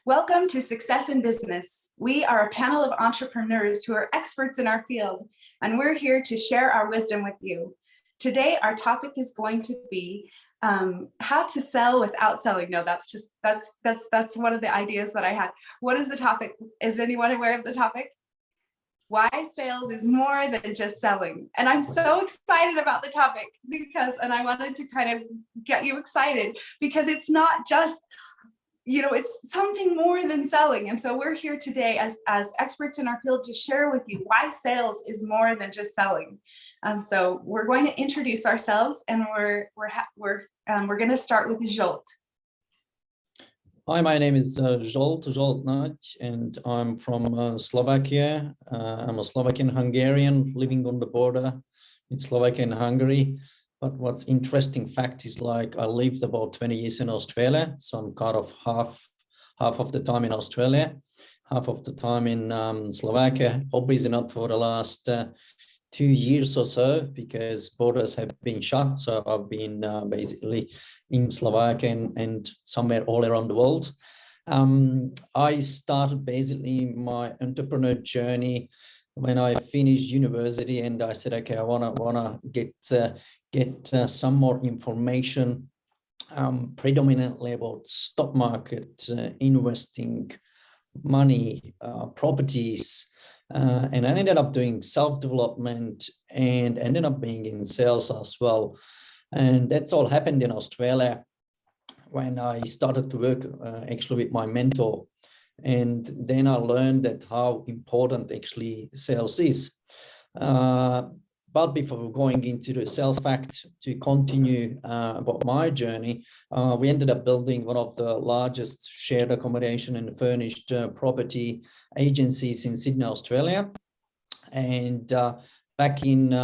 Welcome to Success in Business. We are a panel of entrepreneurs who are experts in our field, and we're here to share our wisdom with you. Today, our topic is going to be how to sell without selling. No, that's one of the ideas that I had. What is the topic? Is anyone aware of the topic? Why sales is more than just selling. And I'm so excited about the topic and I wanted to kind of get you excited because it's not just, it's something more than selling. And so we're here today as experts in our field to share with you why sales is more than just selling. So we're going to introduce ourselves, and we're going to start with Zsolt. Hi, my name is Zsolt Nať, and I'm from Slovakia. I'm a Slovakian Hungarian living on the border in Slovakia and Hungary. But what's interesting fact is, like, I lived about 20 years in Australia, so I'm kind of half of the time in Australia, half of the time in Slovakia. Obviously not for the last 2 years or so, because borders have been shut. So I've been basically in Slovakia and somewhere all around the world. I started basically my entrepreneur journey when I finished university, and I said, okay, I wanna get some more information, predominantly about stock market, investing, money, properties, and I ended up doing self-development and ended up being in sales as well. And that's all happened in Australia when I started to work actually with my mentor. And then I learned that how important actually sales is. But before going into the sales fact, to continue about my journey, we ended up building one of the largest shared accommodation and furnished property agencies in Sydney, Australia. And back in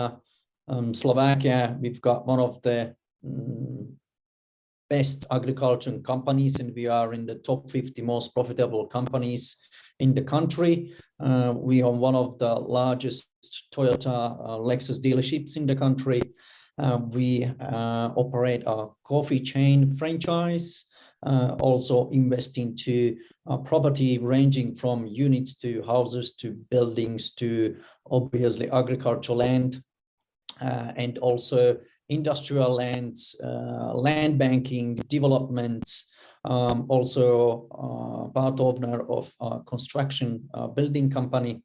Slovakia, we've got one of the best agriculture companies, and we are in the top 50 most profitable companies in the country. We are one of the largest Toyota Lexus dealerships in the country. We operate a coffee chain franchise, also invest into property ranging from units to houses to buildings to obviously agricultural land, and also industrial lands, land banking, developments, also part owner of a construction building company.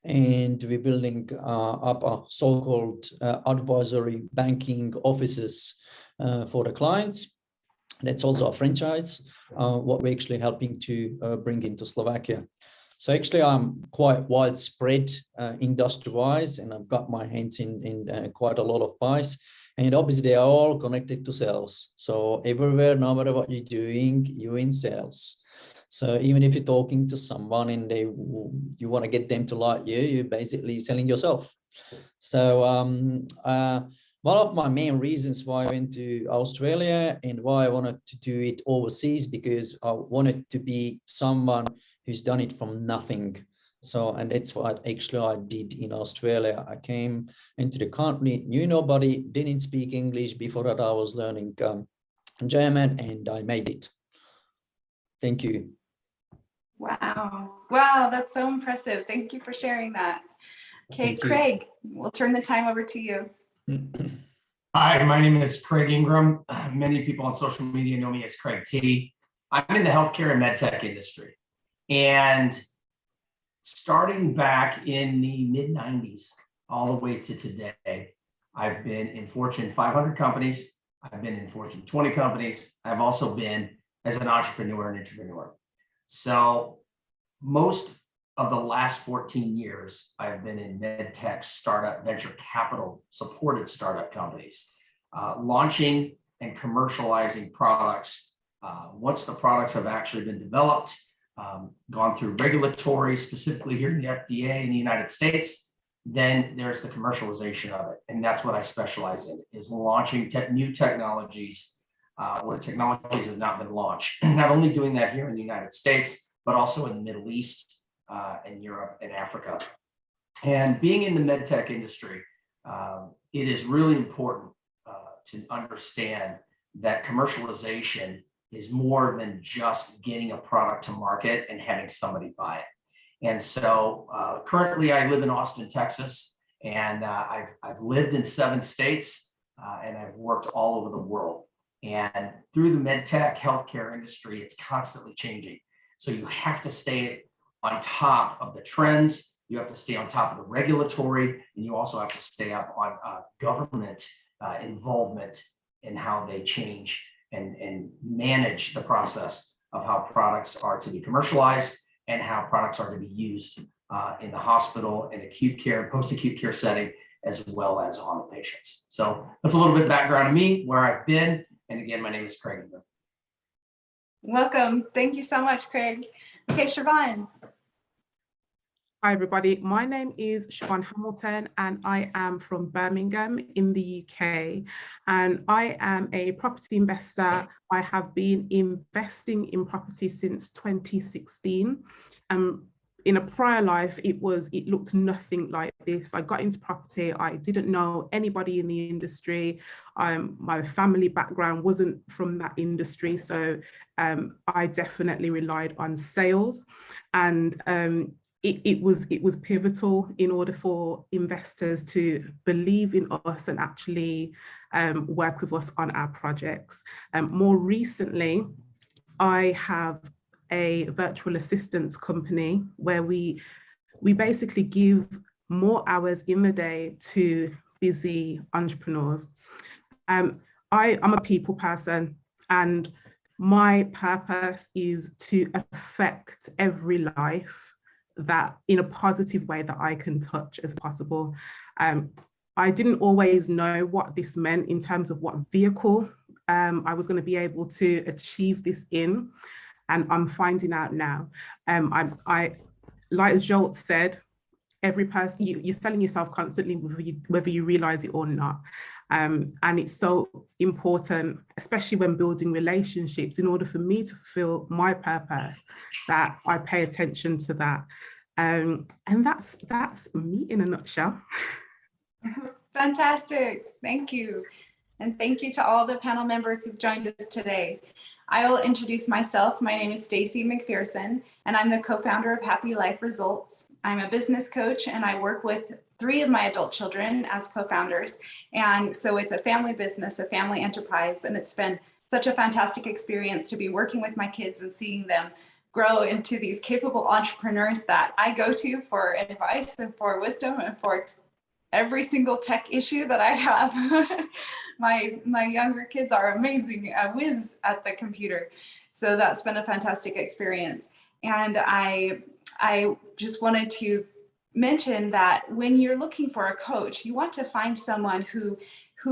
And we're building up a so-called advisory banking offices for the clients. That's also a franchise, what we're actually helping to bring into Slovakia. So actually, I'm quite widespread industry-wise, and I've got my hands in quite a lot of pies. And obviously, they are all connected to sales. So everywhere, no matter what you're doing, you're in sales. So even if you're talking to someone and you want to get them to like you, you're basically selling yourself. So one of my main reasons why I went to Australia and why I wanted to do it overseas, because I wanted to be someone who's done it from nothing. So, and that's what actually I did in Australia. I came into the country, knew nobody, didn't speak English. Before that, I was learning German, and I made it. Thank you. Wow, that's so impressive. Thank you for sharing that. Okay, Craig, we'll turn the time over to you. Hi, my name is Craig Ingram. Many people on social media know me as Craig T. I'm in the healthcare and medtech industry. And starting back in the mid-90s, all the way to today, I've been in Fortune 500 companies. I've been in Fortune 20 companies. I've also been as an entrepreneur and intrapreneur. So most of the last 14 years, I've been in medtech startup, venture capital supported startup companies, launching and commercializing products. Once the products have actually been developed, gone through regulatory, specifically here in the FDA in the United States, then there's the commercialization of it. And that's what I specialize in, is launching new technologies where technologies have not been launched. Not only doing that here in the United States, but also in the Middle East and Europe and Africa. And being in the medtech industry, it is really important to understand that commercialization is more than just getting a product to market and having somebody buy it. And so currently I live in Austin, Texas, and I've lived in 7 states and I've worked all over the world. And through the med tech healthcare industry, it's constantly changing. So you have to stay on top of the trends. You have to stay on top of the regulatory, and you also have to stay up on government involvement in how they change and manage the process of how products are to be commercialized and how products are to be used in the hospital, in acute care, post-acute care setting, as well as on the patients. So that's a little bit of background on me, where I've been. And again, my name is Craig. Welcome. Thank you so much, Craig. Okay, Siobhan. Hi, everybody. My name is Siobhan Hamilton, and I am from Birmingham in the UK. And I am a property investor. I have been investing in property since 2016. In a prior life, it looked nothing like this. I got into property. I didn't know anybody in the industry. My family background wasn't from that industry. So I definitely relied on sales. And it was pivotal in order for investors to believe in us and actually work with us on our projects. More recently, I have a virtual assistance company where we basically give more hours in the day to busy entrepreneurs. I'm a people person, and my purpose is to affect every life that in a positive way that I can touch as possible. I didn't always know what this meant in terms of what vehicle I was going to be able to achieve this in, and I'm finding out now. I like Jolt said, every person, you're selling yourself constantly, whether you realize it or not. And it's so important, especially when building relationships, in order for me to fulfill my purpose, that I pay attention to that. And that's me in a nutshell. Fantastic. Thank you. And thank you to all the panel members who've joined us today. I will introduce myself. My name is Stacey McPherson, and I'm the co-founder of Happy Life Results. I'm a business coach, and I work with 3 of my adult children as co-founders. And so it's a family business, a family enterprise, and it's been such a fantastic experience to be working with my kids and seeing them grow into these capable entrepreneurs that I go to for advice and for wisdom and for every single tech issue that I have. my younger kids are amazing, whiz at the computer. So that's been a fantastic experience. And I just wanted to mention that when you're looking for a coach, you want to find someone who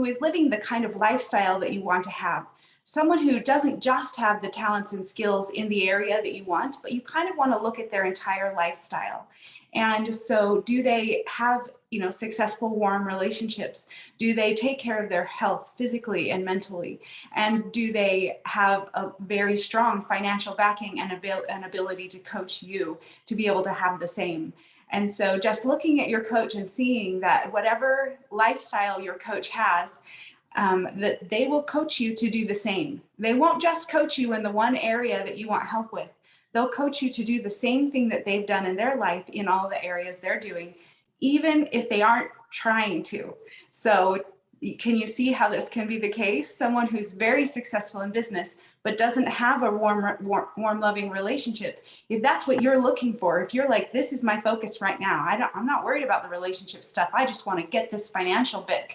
is living the kind of lifestyle that you want to have. Someone who doesn't just have the talents and skills in the area that you want, but you kind of want to look at their entire lifestyle. And so do they have, successful, warm relationships? Do they take care of their health physically and mentally? And do they have a very strong financial backing and an ability to coach you to be able to have the same? And so just looking at your coach and seeing that whatever lifestyle your coach has, that they will coach you to do the same. They won't just coach you in the one area that you want help with. They'll coach you to do the same thing that they've done in their life in all the areas they're doing, even if they aren't trying to. So can you see how this can be the case? Someone who's very successful in business, but doesn't have a warm, loving relationship. If that's what you're looking for, if you're like, this is my focus right now, I'm not worried about the relationship stuff. I just want to get this financial bit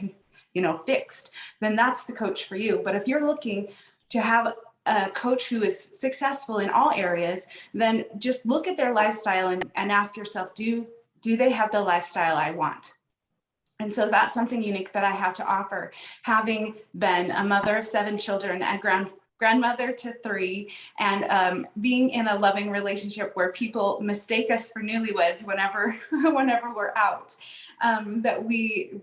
fixed, then that's the coach for you. But if you're looking to have a coach who is successful in all areas, then just look at their lifestyle and ask yourself, do they have the lifestyle I want? And so that's something unique that I have to offer. Having been a mother of 7 children, a grandmother to 3, and being in a loving relationship where people mistake us for newlyweds whenever we're out. That we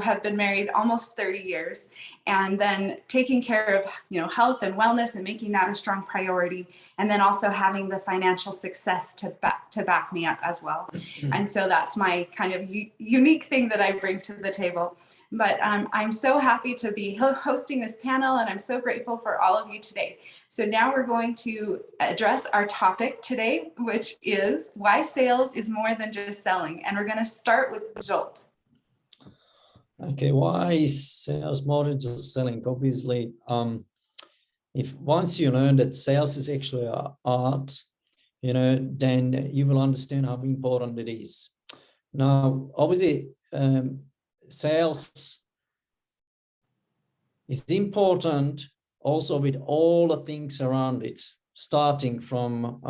have been married almost 30 years, and then taking care of health and wellness and making that a strong priority, and then also having the financial success to back me up as well. And so that's my kind of unique thing that I bring to the table. but I'm so happy to be hosting this panel, and I'm so grateful for all of you today. So now we're going to address our topic today, which is why sales is more than just selling. And we're going to start with Jolt. Okay, why is sales more than just selling? Obviously, if once you learn that sales is actually an art, then you will understand how important it is. Now, obviously, sales is important also with all the things around it, starting from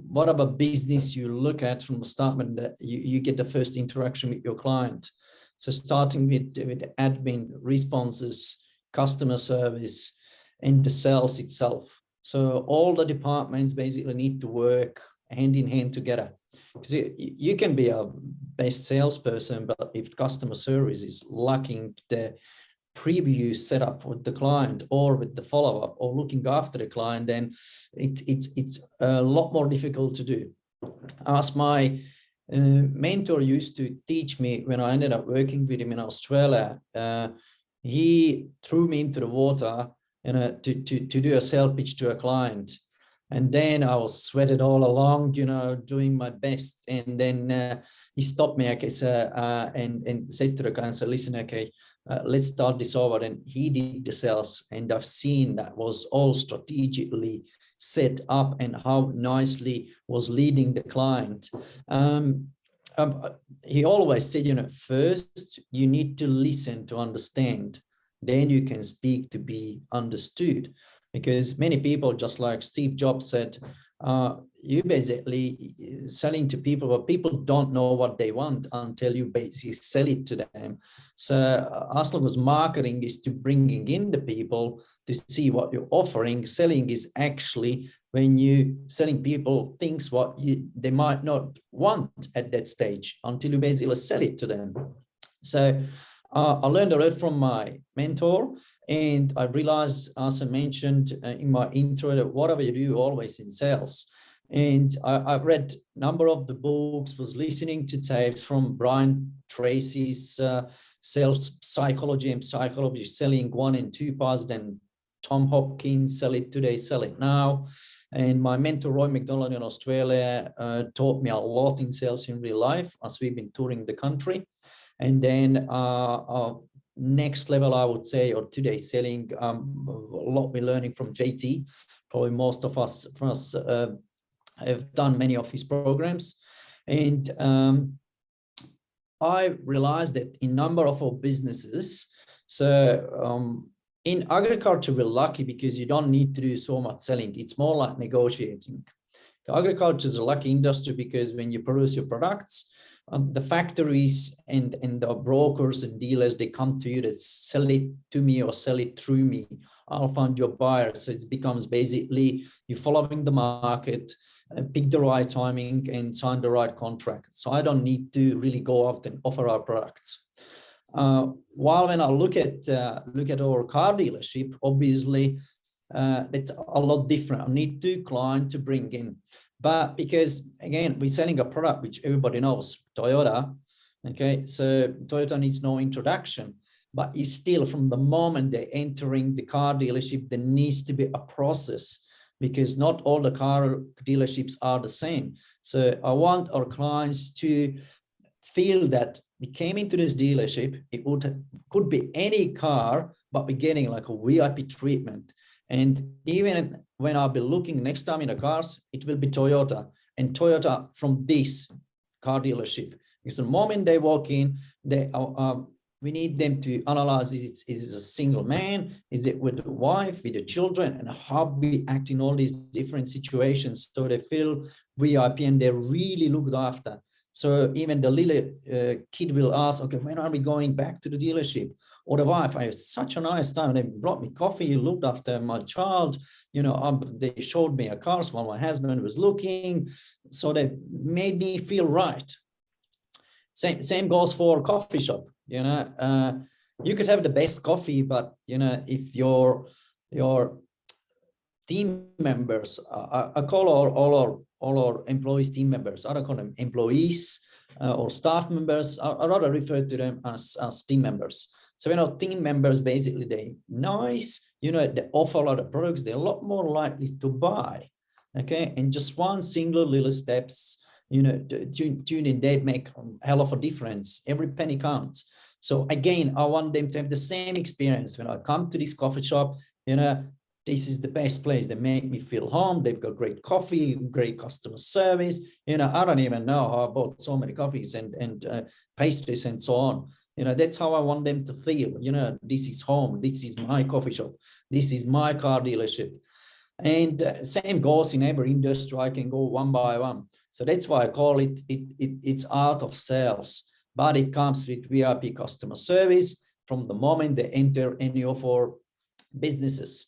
whatever business you look at from the start when you get the first interaction with your client. So starting with admin, responses, customer service, and the sales itself. So all the departments basically need to work hand in hand together. Because you can be a best salesperson, but if customer service is lacking the previous setup with the client or with the follow-up or looking after the client, then it's a lot more difficult to do. As my mentor used to teach me when I ended up working with him in Australia, he threw me into the water to do a sales pitch to a client. And then I was sweated all along, doing my best. And then he stopped me, okay, and said to the guy, so listen, okay, let's start this over. And he did the sales, and I've seen that was all strategically set up and how nicely was leading the client. He always said, first you need to listen to understand, then you can speak to be understood. Because many people, just like Steve Jobs said, you basically selling to people, but people don't know what they want until you basically sell it to them. So as long as marketing is to bringing in the people to see what you're offering, selling is actually when you selling people things what they might not want at that stage until you basically sell it to them. So I learned a lot from my mentor, and I realized, as I mentioned in my intro, that whatever you do, always in sales. And I've read a number of the books, was listening to tapes from Brian Tracy's Sales Psychology and Psychology, Selling 1 and 2 parts, then Tom Hopkins, Sell It Today, Sell It Now. And my mentor, Roy McDonald in Australia, taught me a lot in sales in real life as we've been touring the country. And then next level, I would say, or today selling, a lot we're learning from JT. Probably most of us have done many of his programs. And I realized that in number of our businesses, so in agriculture, we're lucky because you don't need to do so much selling. It's more like negotiating. Agriculture is a lucky industry because when you produce your products, the factories and the brokers and dealers, they come to you to sell it to me or sell it through me. I'll find your buyer. So it becomes basically you following the market, pick the right timing and sign the right contract. So I don't need to really go out and offer our products. While when I look at our car dealership, obviously it's a lot different. I need 2 clients to bring in. But because, again, we're selling a product which everybody knows, Toyota, okay? So Toyota needs no introduction, but it's still from the moment they're entering the car dealership, there needs to be a process because not all the car dealerships are the same. So I want our clients to feel that we came into this dealership, it could be any car, but we're getting like a VIP treatment. And even when I'll be looking next time in the cars, it will be Toyota and Toyota from this car dealership. Because the moment they walk in, we need them to analyze, is it a single man? Is it with a wife, with the children, and how we act in all these different situations so they feel VIP and they're really looked after. So even the little kid will ask, okay, when are we going back to the dealership? Or the wife, I had such a nice time. They brought me coffee, looked after my child. They showed me a car while my husband was looking. So they made me feel right. Same goes for a coffee shop. You could have the best coffee, but if your team members, I call all our employees team members. I don't call them employees or staff members. I rather refer to them as team members. So, team members, basically, they nice, they offer a lot of products, they're a lot more likely to buy, okay? And just one single little steps, tuning, they make a hell of a difference. Every penny counts. So again, I want them to have the same experience when I come to this coffee shop, this is the best place. They make me feel home. They've got great coffee, great customer service. I don't even know how I bought so many coffees and pastries and so on. That's how I want them to feel. This is home. This is my coffee shop. This is my car dealership. And same goes in every industry. I can go one by one. So that's why I call it's art of sales, but it comes with VIP customer service from the moment they enter any of our businesses.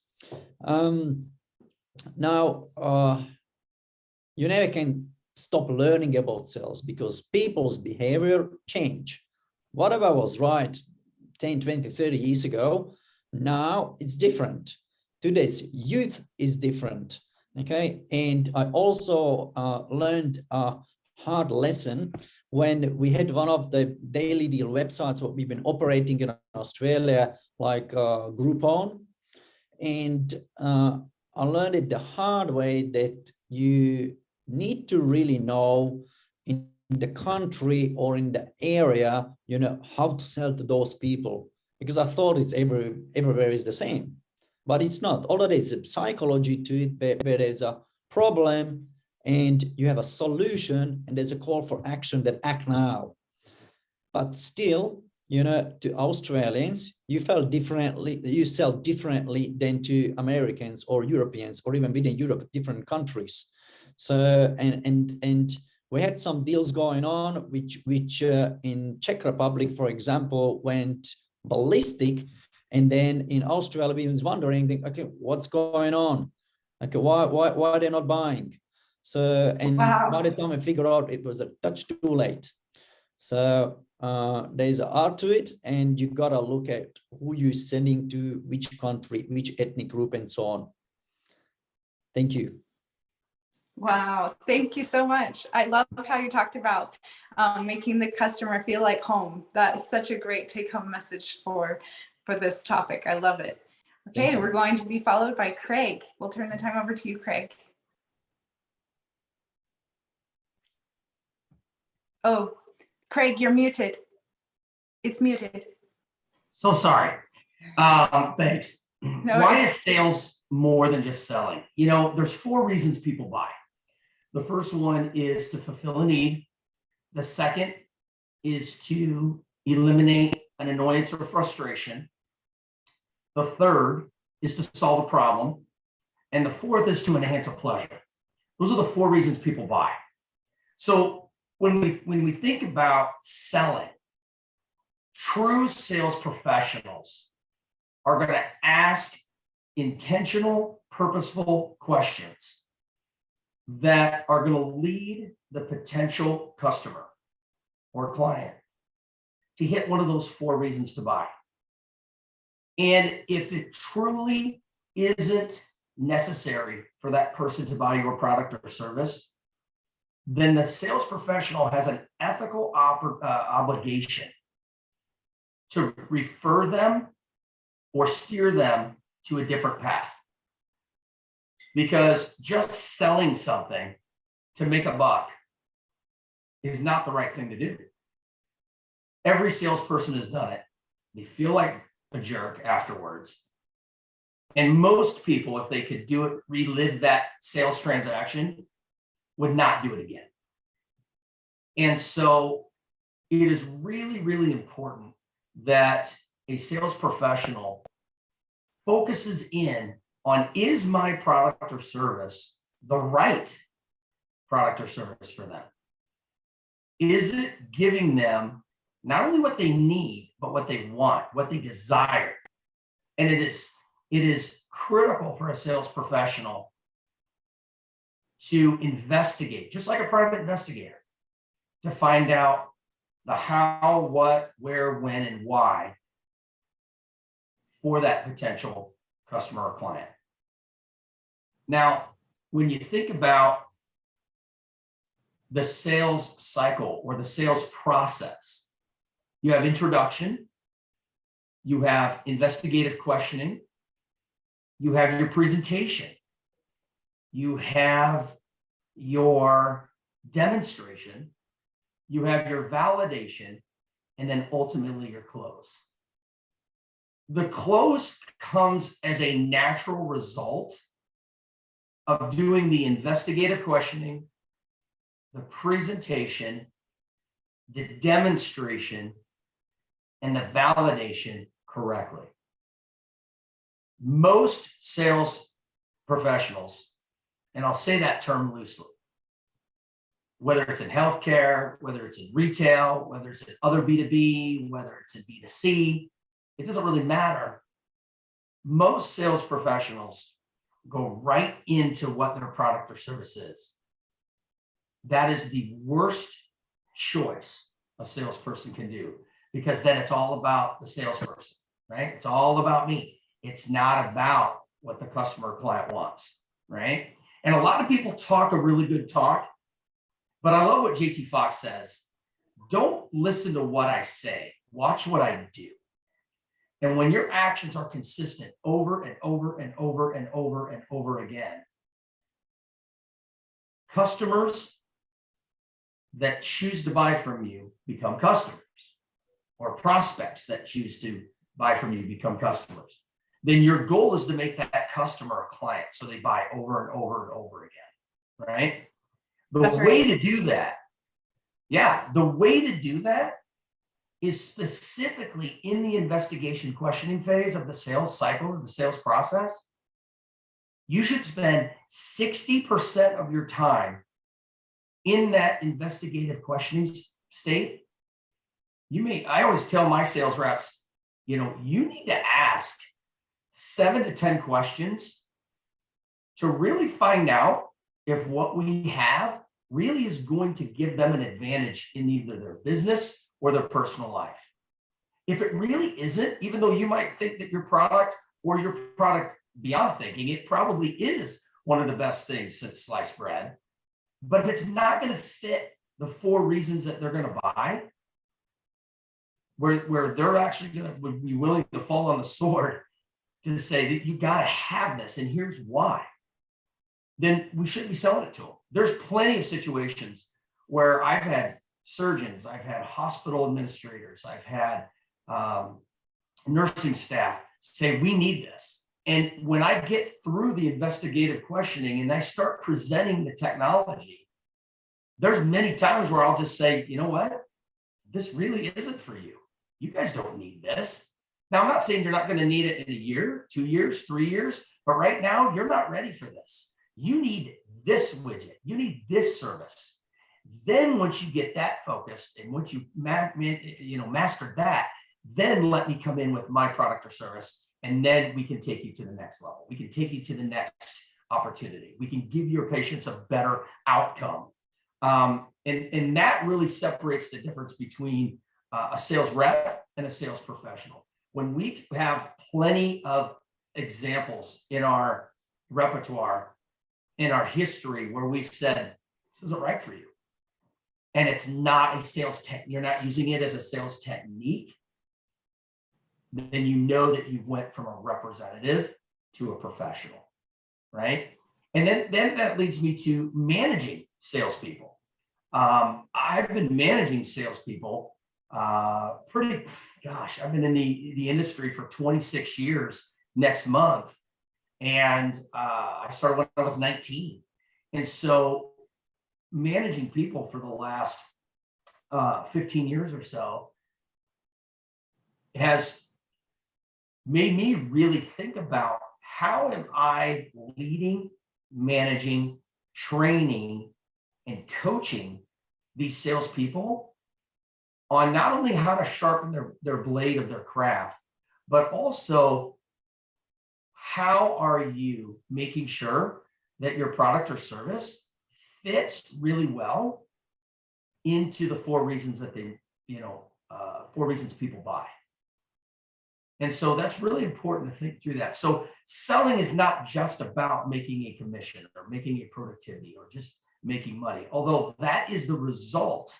Now, you never can stop learning about sales because people's behavior change. Whatever was right 10, 20, 30 years ago, now it's different. Today's youth is different, okay? And I also learned a hard lesson when we had one of the daily deal websites what we've been operating in Australia, like Groupon. And I learned it the hard way that you need to really know in the country or in the area, how to sell to those people, because I thought it's everywhere is the same, but it's not. Although there's a psychology to it where there's a problem and you have a solution and there's a call for action that act now. But still, to Australians, you sell differently than to Americans or Europeans or even within Europe, different countries. So, and we had some deals going on, which in Czech Republic, for example, went ballistic. And then in Australia, we was wondering, okay, what's going on? Okay, why they're not buying? So, and by the time I figured out it was a touch too late. So there's an art to it, and you gotta look at who you're sending to, which country, which ethnic group, and so on. Thank you. Wow, thank you so much. I love how you talked about making the customer feel like home. That's such a great take-home message for this topic. I love it. Okay, we're going to be followed by Craig. We'll turn the time over to you, Craig. Oh, Craig, you're muted. It's muted. So sorry. Thanks. No Why worries. is sales more than just selling? There's 4 reasons people buy. The first one is to fulfill a need. The second is to eliminate an annoyance or frustration. The third is to solve a problem. And the fourth is to enhance a pleasure. Those are the 4 reasons people buy. So when we think about selling, true sales professionals are going to ask intentional, purposeful questions that are going to lead the potential customer or client to hit one of those 4 reasons to buy. And if it truly isn't necessary for that person to buy your product or service, then the sales professional has an ethical obligation to refer them or steer them to a different path. Because just selling something to make a buck is not the right thing to do. Every salesperson has done it. They feel like a jerk afterwards. And most people, if they could do it, relive that sales transaction, would not do it again. And so it is really, really important that a sales professional focuses in on, is my product or service the right product or service for them? Is it giving them not only what they need, but what they want, what they desire? And it is critical for a sales professional to investigate, just like a private investigator, to find out the how, what, where, when, and why for that potential customer or client. Now, when you think about the sales cycle or the sales process, you have introduction, you have investigative questioning, you have your presentation, you have your demonstration, you have your validation, and then ultimately your close. The close comes as a natural result of doing the investigative questioning, the presentation, the demonstration, and the validation correctly. Most sales professionals, and I'll say that term loosely, whether it's in healthcare, whether it's in retail, whether it's in other B2B, whether it's in B2C, it doesn't really matter. Most sales professionals go right into what their product or service is. That is the worst choice a salesperson can do, because then it's all about the salesperson, right? It's all about me. It's not about what the customer or client wants, right? And a lot of people talk a really good talk, but I love what JT Fox says. Don't listen to what I say, watch what I do. And when your actions are consistent over and over and over and over and over again, customers that choose to buy from you become customers, or prospects that choose to buy from you become customers. Then your goal is to make that customer a client, so they buy over and over and over again, right? The way to do that, the way to do that is specifically in the investigation questioning phase of the sales cycle, of the sales process. You should spend 60% of your time in that investigative questioning state. I always tell my sales reps, you need to ask 7 to 10 questions to really find out if what we have really is going to give them an advantage in either their business or their personal life. If it really isn't, even though you might think that your product beyond thinking, it probably is one of the best things since sliced bread. But if it's not going to fit the 4 reasons that they're going to buy, where they're actually would be willing to fall on the sword to say that you got to have this, and here's why, then we shouldn't be selling it to them. There's plenty of situations where I've had surgeons, I've had hospital administrators, I've had nursing staff say, we need this. And when I get through the investigative questioning and I start presenting the technology, there's many times where I'll just say, you know what, this really isn't for you. You guys don't need this. Now, I'm not saying you're not going to need it in a year, 2 years, 3 years, but right now you're not ready for this. You need this widget. You need this service. Then once you get that focused and once you master that, then let me come in with my product or service, and then we can take you to the next level. We can take you to the next opportunity. We can give your patients a better outcome. And that really separates the difference between a sales rep and a sales professional. When we have plenty of examples in our repertoire, in our history, where we've said, this isn't right for you. And it's not a sales you're not using it as a sales technique, then you know that you've went from a representative to a professional, right? And then that leads me to managing salespeople. I've been managing salespeople I've been in the industry for 26 years next month. And I started when I was 19. And so managing people for the last 15 years or so has made me really think about, how am I leading, managing, training, and coaching these salespeople on not only how to sharpen their blade of their craft, but also how are you making sure that your product or service fits really well into the 4 reasons that 4 reasons people buy. And so that's really important to think through that. So selling is not just about making a commission or making a productivity or just making money, although that is the result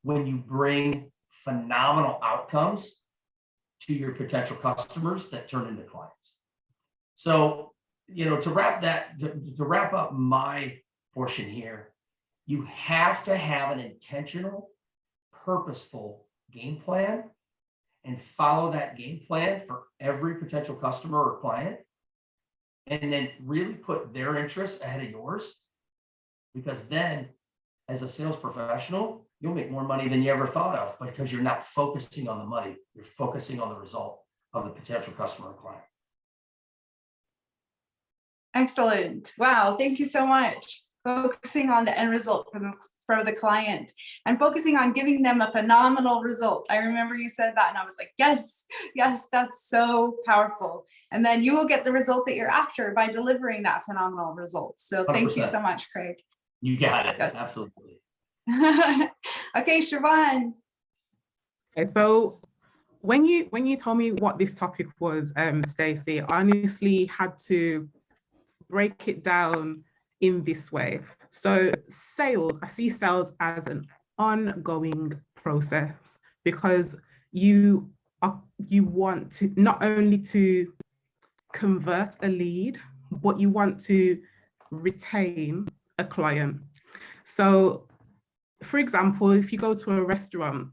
when you bring phenomenal outcomes to your potential customers that turn into clients. So, to wrap up my portion here, you have to have an intentional, purposeful game plan and follow that game plan for every potential customer or client. And then really put their interests ahead of yours, because then as a sales professional, you'll make more money than you ever thought of, because you're not focusing on the money, you're focusing on the result of the potential customer or client. Excellent. Wow. Thank you so much. Focusing on the end result for the client and focusing on giving them a phenomenal result. I remember you said that and I was like, yes, that's so powerful. And then you will get the result that you're after by delivering that phenomenal result. So thank 100%. You so much, Craig. You got it. Yes. Absolutely. Okay, Siobhan. Okay, so when you told me what this topic was, Stacey, I honestly had to break it down in this way. So sales, I see sales as an ongoing process, because you want to not only to convert a lead, but you want to retain a client. So for example, if you go to a restaurant,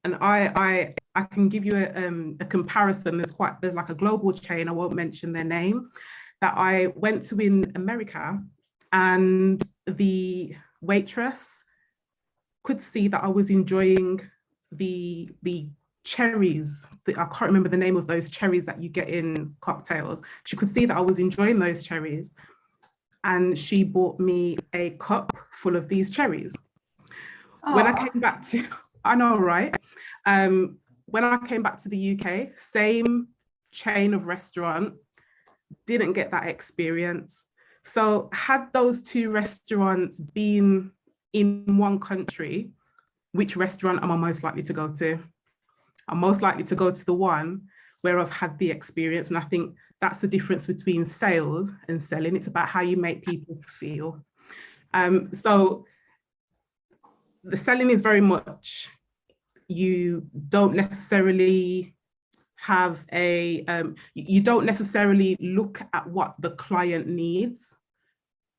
and I can give you a comparison. There's like a global chain, I won't mention their name, that I went to in America, and the waitress could see that I was enjoying the cherries. I can't remember the name of those cherries that you get in cocktails. She could see that I was enjoying those cherries, and she bought me a cup full of these cherries. Aww. When I came back to, I know, right? When I came back to the UK, same chain of restaurant, didn't get that experience. So had those two restaurants been in one country, which restaurant am I most likely to go to? I'm most likely to go to the one where I've had the experience. And I think that's the difference between sales and selling. It's about how you make people feel. So the selling is very much, you don't necessarily have you don't necessarily look at what the client needs.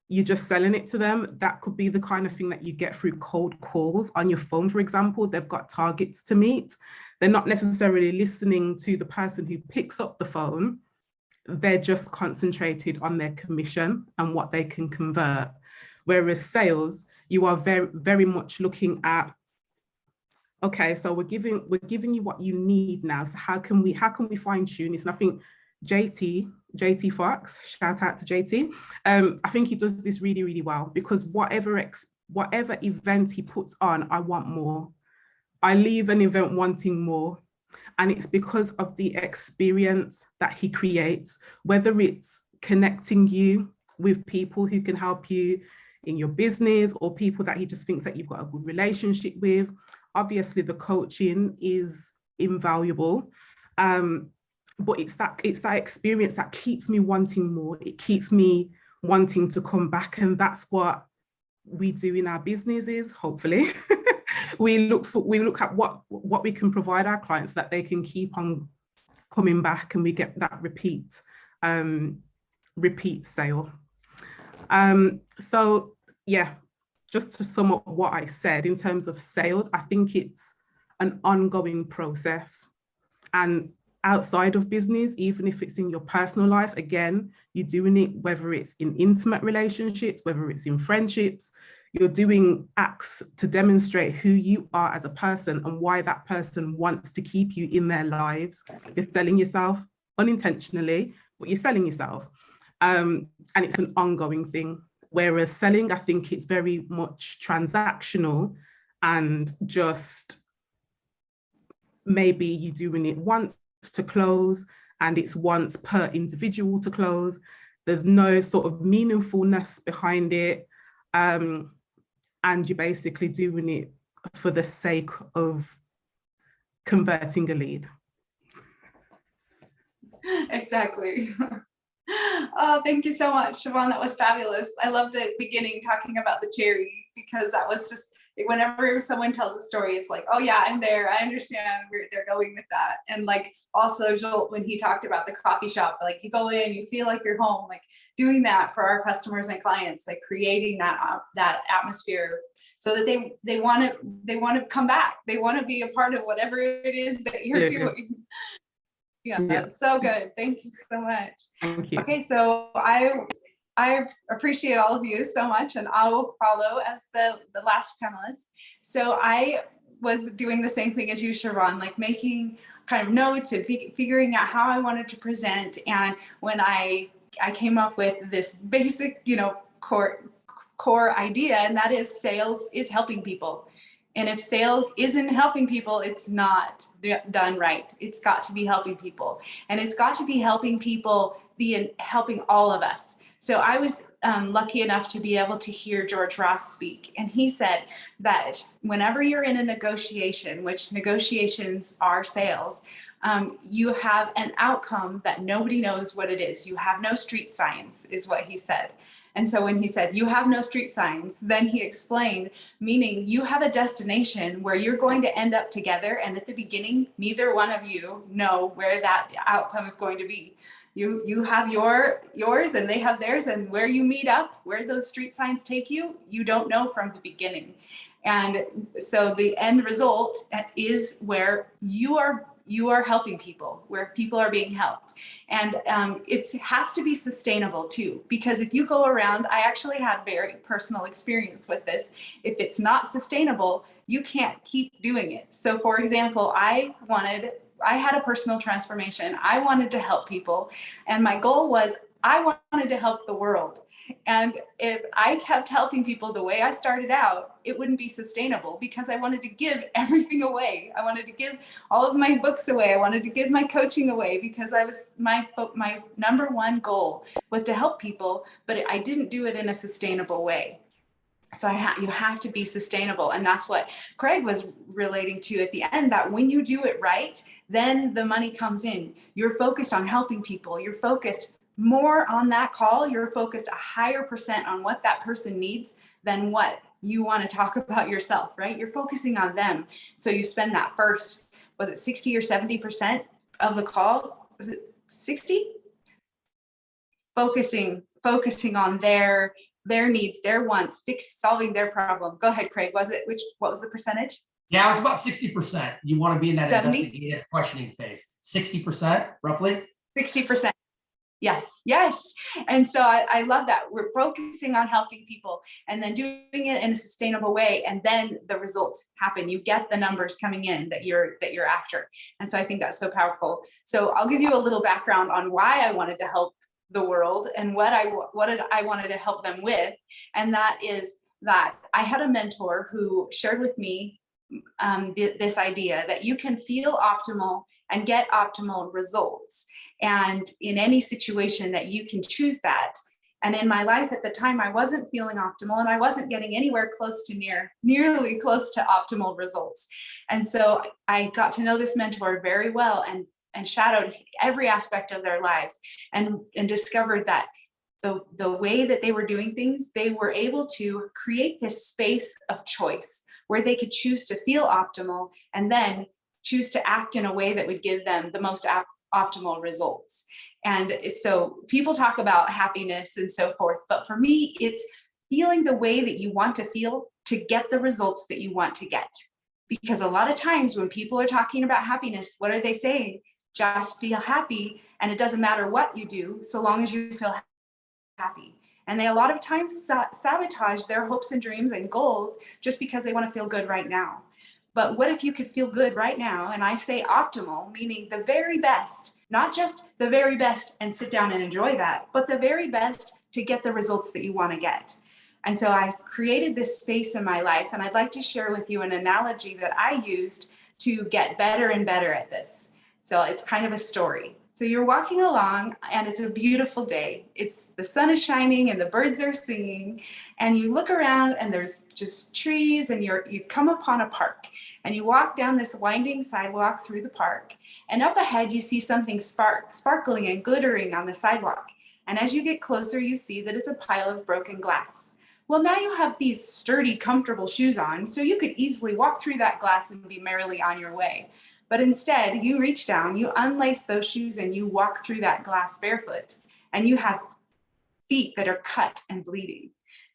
You're just selling it to them. That could be the kind of thing that you get through cold calls on your phone, for example. They've got targets to meet. They're not necessarily listening to the person who picks up the phone. They're just concentrated on their commission and what they can convert. Whereas sales, you are very, very much looking at, okay, so we're giving you what you need now. So how can we fine tune this? And I think JT Fox, shout out to JT. I think he does this really, really well, because whatever event he puts on, I want more. I leave an event wanting more. And it's because of the experience that he creates, whether it's connecting you with people who can help you in your business, or people that he just thinks that you've got a good relationship with. Obviously, the coaching is invaluable. But it's that experience that keeps me wanting more. It keeps me wanting to come back. And that's what we do in our businesses, hopefully. we look at what we can provide our clients, so that they can keep on coming back, and we get that repeat sale. So yeah, just to sum up what I said in terms of sales, I think it's an ongoing process. And outside of business, even if it's in your personal life, again, you're doing it, whether it's in intimate relationships, whether it's in friendships, you're doing acts to demonstrate who you are as a person and why that person wants to keep you in their lives. You're selling yourself unintentionally, but you're selling yourself. And it's an ongoing thing. Whereas selling, I think it's very much transactional, and just maybe you're doing it once to close, and it's once per individual to close. There's no sort of meaningfulness behind it. And you're basically doing it for the sake of converting a lead. Exactly. Oh, thank you so much, Siobhan. That was fabulous. I love the beginning talking about the cherry, because that was just, whenever someone tells a story, it's like, oh yeah, I'm there. I understand where they're going with that. And like also Joel, when he talked about the coffee shop, like you go in, you feel like you're home, like doing that for our customers and clients, like creating that atmosphere so that they want to come back. They want to be a part of whatever it is that you're doing. Yeah, so good. Thank you so much. Thank you. Okay, so I appreciate all of you so much, and I will follow as the last panelist. So I was doing the same thing as you, Siobhan, like making kind of notes and figuring out how I wanted to present. And when I came up with this basic, core idea, and that is sales is helping people. And if sales isn't helping people, it's not done right. It's got to be helping people, and it's got to be helping people, helping all of us. So I was lucky enough to be able to hear George Ross speak, and he said that whenever you're in a negotiation, which negotiations are sales, you have an outcome that nobody knows what it is. You have no street signs, is what he said. And so when he said, you have no street signs, then he explained, meaning you have a destination where you're going to end up together. And at the beginning, neither one of you know where that outcome is going to be. You have yours and they have theirs, and where you meet up, where those street signs take you, you don't know from the beginning. And so the end result is where you are helping people, where people are being helped. And it has to be sustainable too, because if you go around, I actually had very personal experience with this. If it's not sustainable, you can't keep doing it. So for example, I had a personal transformation. I wanted to help people. And my goal was, I wanted to help the world. And if I kept helping people the way I started out, it wouldn't be sustainable, because I wanted to give everything away. I wanted to give all of my books away. I wanted to give my coaching away, because my number one goal was to help people, but I didn't do it in a sustainable way. So you have to be sustainable. And that's what Craig was relating to at the end, that when you do it right, then the money comes in. You're focused on helping people. You're focused more on that call. You're focused a higher percent on what that person needs than what you want to talk about yourself, right? You're focusing on them. So you spend that first, was it 60 or 70% of the call? Was it 60? Focusing on their needs, their wants, solving their problem. Go ahead, Craig. What was the percentage? Yeah, it was about 60%. You want to be in that 70? investigative questioning phase. 60%, roughly? 60%. Yes. And so I love that. We're focusing on helping people and then doing it in a sustainable way. And then the results happen. You get the numbers coming in that you're after. And so I think that's so powerful. So I'll give you a little background on why I wanted to help the world and what I wanted to help them with. And that is that I had a mentor who shared with me this idea that you can feel optimal and get optimal results. And in any situation that you can choose that. And in my life at the time, I wasn't feeling optimal, and I wasn't getting anywhere close to nearly close to optimal results. And so I got to know this mentor very well and shadowed every aspect of their lives and discovered that the way that they were doing things, they were able to create this space of choice where they could choose to feel optimal and then choose to act in a way that would give them the most optimal results. And so people talk about happiness and so forth, but for me, it's feeling the way that you want to feel to get the results that you want to get. Because a lot of times when people are talking about happiness, what are they saying? Just feel happy, and it doesn't matter what you do, so long as you feel happy. And they a lot of times sabotage their hopes and dreams and goals just because they want to feel good right now. But what if you could feel good right now? And I say optimal, meaning the very best, not just the very best and sit down and enjoy that, but the very best to get the results that you want to get. And so I created this space in my life, and I'd like to share with you an analogy that I used to get better and better at this. So it's kind of a story. So you're walking along and it's a beautiful day. The sun is shining and the birds are singing, and you look around and there's just trees, and you come upon a park, and you walk down this winding sidewalk through the park, and up ahead you see something sparkling and glittering on the sidewalk. And as you get closer, you see that it's a pile of broken glass. Well, now you have these sturdy, comfortable shoes on, so you could easily walk through that glass and be merrily on your way. But instead, you reach down, you unlace those shoes, and you walk through that glass barefoot, and you have feet that are cut and bleeding.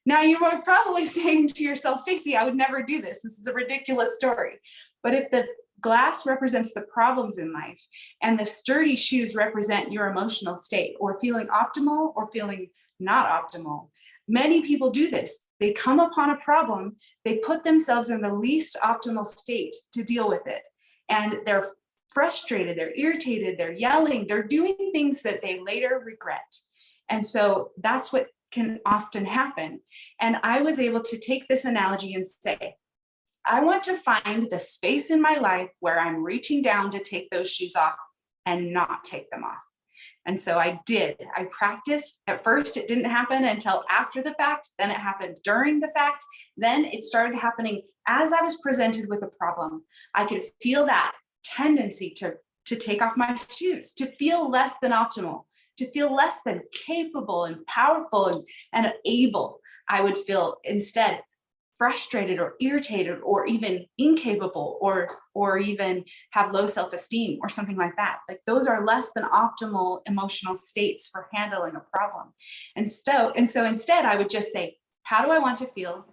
Now, you are probably saying to yourself, Stacey, I would never do this. This is a ridiculous story. But if the glass represents the problems in life and the sturdy shoes represent your emotional state, or feeling optimal or feeling not optimal, many people do this. They come upon a problem, they put themselves in the least optimal state to deal with it. And they're frustrated, they're irritated, they're yelling, they're doing things that they later regret. And so that's what can often happen. And I was able to take this analogy and say, I want to find the space in my life where I'm reaching down to take those shoes off and not take them off. And so I did. I practiced. At first, it didn't happen until after the fact. Then it happened during the fact. Then it started happening as I was presented with a problem. I could feel that tendency to take off my shoes, to feel less than optimal, to feel less than capable and powerful and able. I would feel instead frustrated or irritated or even incapable or even have low self-esteem or something like that. Like those are less than optimal emotional states for handling a problem. And so instead I would just say, how do I want to feel?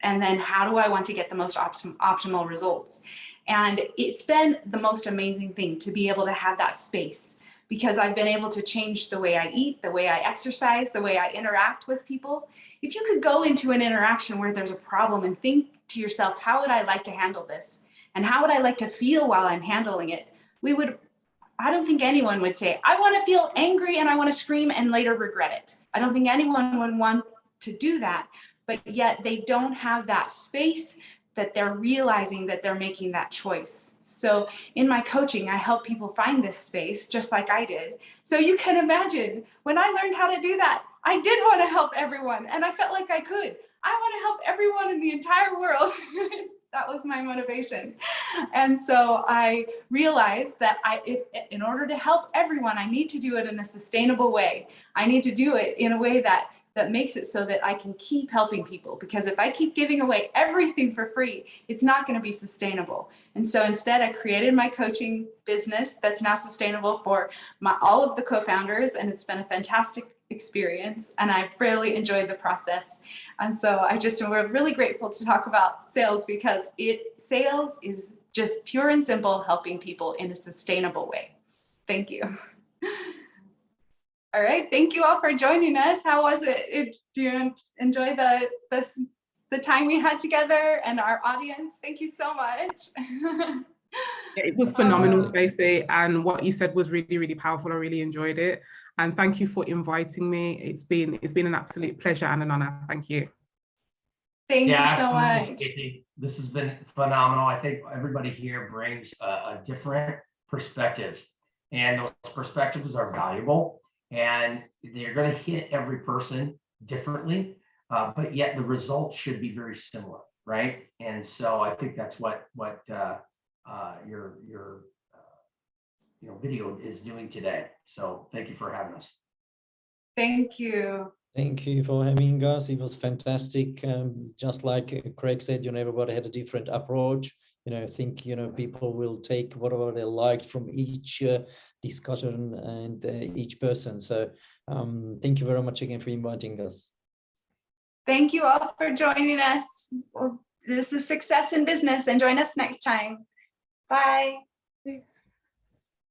And then how do I want to get the most optimal results? And it's been the most amazing thing to be able to have that space, because I've been able to change the way I eat, the way I exercise, the way I interact with people. If you could go into an interaction where there's a problem and think to yourself, how would I like to handle this? And how would I like to feel while I'm handling it? I don't think anyone would say, I want to feel angry and I want to scream and later regret it. I don't think anyone would want to do that, but yet they don't have that space that they're realizing that they're making that choice. So in my coaching, I help people find this space just like I did. So you can imagine when I learned how to do that, I did want to help everyone and I felt like I could. I want to help everyone in the entire world. That was my motivation. And so I realized that in order to help everyone, I need to do it in a sustainable way. I need to do it in a way that makes it so that I can keep helping people, because if I keep giving away everything for free, it's not going to be sustainable. And so instead I created my coaching business that's now sustainable for all of the co-founders, and it's been a fantastic experience and I've really enjoyed the process. And so we're really grateful to talk about sales, because sales is just pure and simple helping people in a sustainable way. Thank you. All right, thank you all for joining us. How was it? Do you enjoy the time we had together and our audience? Thank you so much. Yeah, it was phenomenal, Stacey, and what you said was really, really powerful. I really enjoyed it, and thank you for inviting me. It's been an absolute pleasure and an honor. Thank you. Thank you so much. Stacey. This has been phenomenal. I think everybody here brings a different perspective, and those perspectives are valuable. And they're going to hit every person differently, but yet the results should be very similar, right? And so I think that's what your video is doing today. So thank you for having us. Thank you. Thank you for having us. It was fantastic. Just like Craig said, everybody had a different approach. I think, people will take whatever they liked from each discussion and each person. So thank you very much again for inviting us. Thank you all for joining us. Well, this is Success in Business, and join us next time. Bye.